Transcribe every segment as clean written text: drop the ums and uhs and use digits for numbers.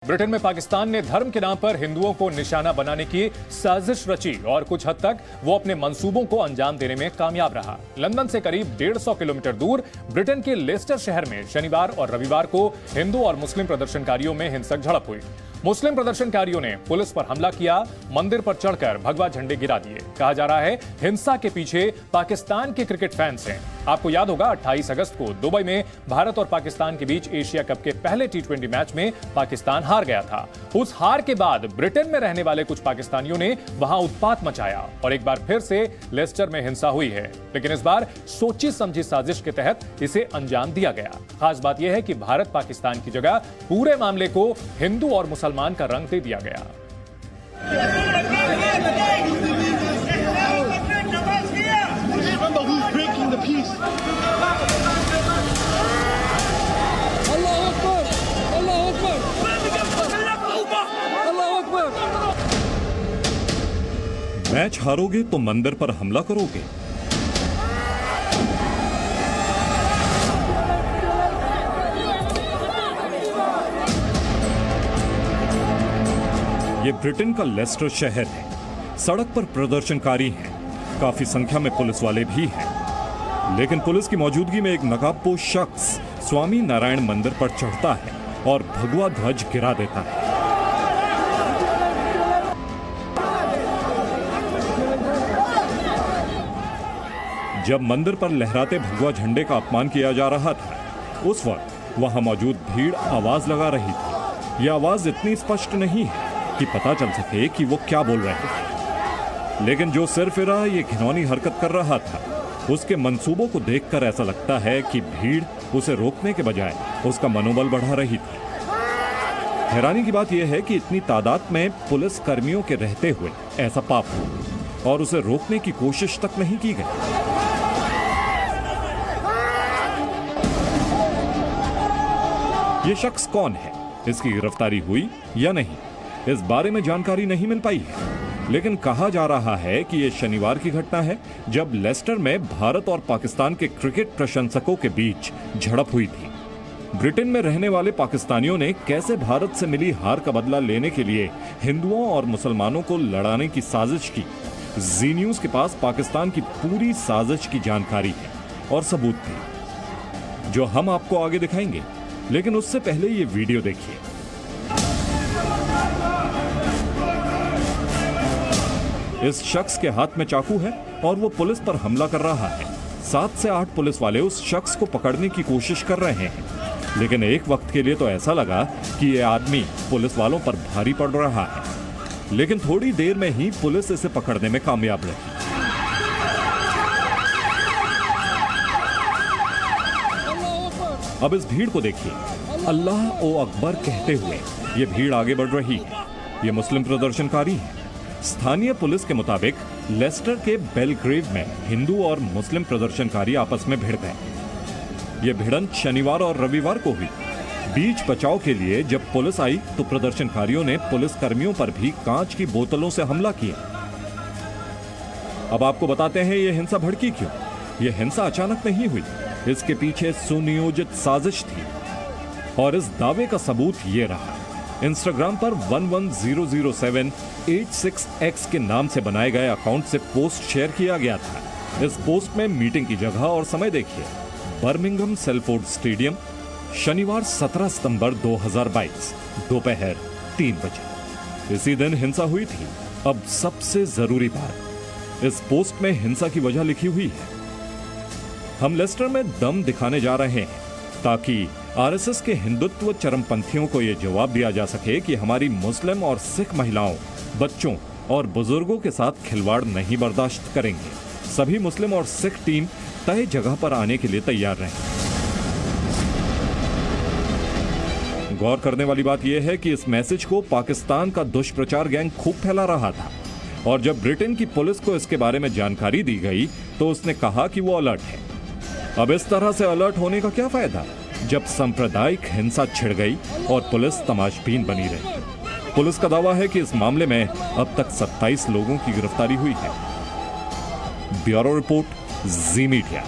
Britain में पाकिस्तान ने धर्म के नाम पर हिंदुओं को निशाना बनाने की साजिश रची और कुछ हद तक वो अपने मंसूबों को अंजाम देने में कामयाब रहा। लंदन से करीब 150 किलोमीटर दूर ब्रिटेन के लेस्टर शहर में शनिवार और रविवार को हिंदू और मुस्लिम प्रदर्शनकारियों में हिंसक झड़प हुई। मुस्लिम प्रदर्शनकारियों ने पुलिस पर हमला किया, मंदिर पर चढ़कर भगवा झंडे गिरा दिए। कहा जा रहा है हिंसा के पीछे पाकिस्तान के क्रिकेट फैंस हैं। आपको याद होगा 28 अगस्त को दुबई में भारत और पाकिस्तान के बीच एशिया कप के पहले टी20 मैच में पाकिस्तान हार गया था। उस हार के बाद ब्रिटेन में रहने वाले कुछ पाकिस्तानियों ने वहां उत्पात मचाया और एक बार फिर से लेस्टर में हिंसा हुई है, लेकिन इस बार सोची समझी साजिश के तहत इसे अंजाम दिया गया। खास बात यह है कि भारत पाकिस्तान की जगह पूरे मामले को हिंदू और मुसलमान का रंग दे दिया गया। मैच हारोगे तो मंदिर पर हमला करोगे। ये ब्रिटेन का लेस्टर शहर है। सड़क पर प्रदर्शनकारी हैं, काफी संख्या में पुलिस वाले भी हैं, लेकिन पुलिस की मौजूदगी में एक नकाबपोश शख्स स्वामी नारायण मंदिर पर चढ़ता है और भगवा ध्वज गिरा देता है। जब मंदिर पर लहराते भगवा झंडे का अपमान किया जा रहा था, उस वक्त वहां मौजूद भीड़ आवाज लगा रही थी। यह आवाज इतनी स्पष्ट नहीं है कि पता चल सके कि वो क्या बोल रहे थे, लेकिन जो सिरफिरा ये घिनौनी हरकत कर रहा था, उसके मंसूबों को देखकर ऐसा लगता है कि भीड़ उसे रोकने के बजाय उसका मनोबल बढ़ा रही थी। हैरानी की बात यह है कि इतनी तादाद में पुलिस कर्मियों के रहते हुए ऐसा पाप हुआ और उसे रोकने की कोशिश तक नहीं की गई। ये शख्स कौन है, इसकी गिरफ्तारी हुई या नहीं, इस बारे में जानकारी नहीं मिल पाई है, लेकिन कहा जा रहा है कि यह शनिवार की घटना है जब लेस्टर में भारत और पाकिस्तान के क्रिकेट प्रशंसकों के बीच झड़प हुई थी। ब्रिटेन में रहने वाले पाकिस्तानियों ने कैसे भारत से मिली हार का बदला लेने के लिए हिंदुओं और मुसलमानों को लड़ाने की साजिश की। जी न्यूज के पास पाकिस्तान की पूरी साजिश की जानकारी है और सबूत भी, जो हम आपको आगे दिखाएंगे, लेकिन उससे पहले ये वीडियो देखिए। इस शख्स के हाथ में चाकू है और वो पुलिस पर हमला कर रहा है। 7 से 8 पुलिस वाले उस शख्स को पकड़ने की कोशिश कर रहे हैं, लेकिन एक वक्त के लिए तो ऐसा लगा कि ये आदमी पुलिस वालों पर भारी पड़ रहा है, लेकिन थोड़ी देर में ही पुलिस इसे पकड़ने में कामयाब रही। अब इस भीड़ को देखिए। अल्लाह ओ अकबर कहते हुए ये भीड़ आगे बढ़ रही है। ये मुस्लिम प्रदर्शनकारी है। स्थानीय पुलिस के मुताबिक लेस्टर के बेलग्रेव में हिंदू और मुस्लिम प्रदर्शनकारी आपस में भिड़ गए। ये भिड़ंत शनिवार और रविवार को हुई। बीच बचाव के लिए जब पुलिस आई तो प्रदर्शनकारियों ने पुलिस कर्मियों पर भी कांच की बोतलों से हमला किया। अब आपको बताते हैं ये हिंसा भड़की क्यों। ये हिंसा अचानक नहीं हुई, इसके पीछे सुनियोजित साजिश थी और इस दावे का सबूत ये रहा। इंस्टाग्राम पर 1100786x के नाम से बनाए गए अकाउंट से पोस्ट शेयर किया गया था। इस पोस्ट में मीटिंग की जगह और समय देखिए। बर्मिंघम सेल्फोर्ड स्टेडियम, शनिवार 17 सितंबर 2022 दोपहर 3 बजे। इसी दिन हिंसा हुई थी। अब सबसे जरूरी बात, इस पोस्ट में हिंसा की वजह लिखी हुई है। हम लेस्टर में दम दिखाने जा रहे हैं ताकि आरएसएस के हिंदुत्व चरमपंथियों को यह जवाब दिया जा सके कि हमारी मुस्लिम और सिख महिलाओं, बच्चों और बुजुर्गों के साथ खिलवाड़ नहीं बर्दाश्त करेंगे। सभी मुस्लिम और सिख टीम तय जगह पर आने के लिए तैयार रहें। गौर करने वाली बात यह है कि इस मैसेज को पाकिस्तान का दुष्प्रचार गैंग खूब फैला रहा था और जब ब्रिटेन की पुलिस को इसके बारे में जानकारी दी गई तो उसने कहा कि वो अलर्ट है। अब इस तरह से अलर्ट होने का क्या फायदा जब सांप्रदायिक हिंसा छिड़ गई और पुलिस तमाशबीन बनी रही। पुलिस का दावा है कि इस मामले में अब तक 27 लोगों की गिरफ्तारी हुई है। ब्यूरो रिपोर्ट, जी मीडिया।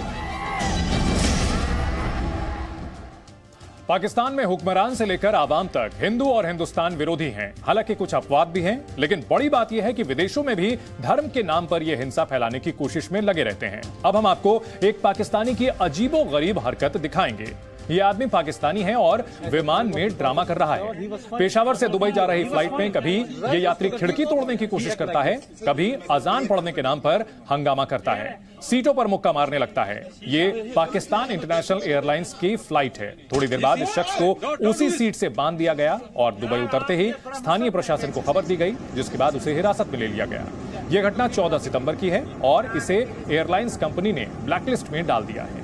पाकिस्तान में हुक्मरान से लेकर आवाम तक हिंदू और हिंदुस्तान विरोधी हैं। हालांकि कुछ अपवाद भी हैं, लेकिन बड़ी बात यह है कि विदेशों में भी धर्म के नाम पर यह हिंसा फैलाने की कोशिश में लगे रहते हैं। अब हम आपको एक पाकिस्तानी की अजीबोगरीब हरकत दिखाएंगे। ये आदमी पाकिस्तानी है और विमान में ड्रामा कर रहा है। पेशावर से दुबई जा रही फ्लाइट में कभी ये यात्री खिड़की तोड़ने की कोशिश करता है, कभी अजान पढ़ने के नाम पर हंगामा करता है, सीटों पर मुक्का मारने लगता है। ये पाकिस्तान इंटरनेशनल एयरलाइंस की फ्लाइट है। थोड़ी देर बाद इस शख्स को उसी सीट से बांध दिया गया और दुबई उतरते ही स्थानीय प्रशासन को खबर दी गई, जिसके बाद उसे हिरासत में ले लिया गया। यह घटना 14 सितंबर की है और इसे एयरलाइंस कंपनी ने ब्लैकलिस्ट में डाल दिया है।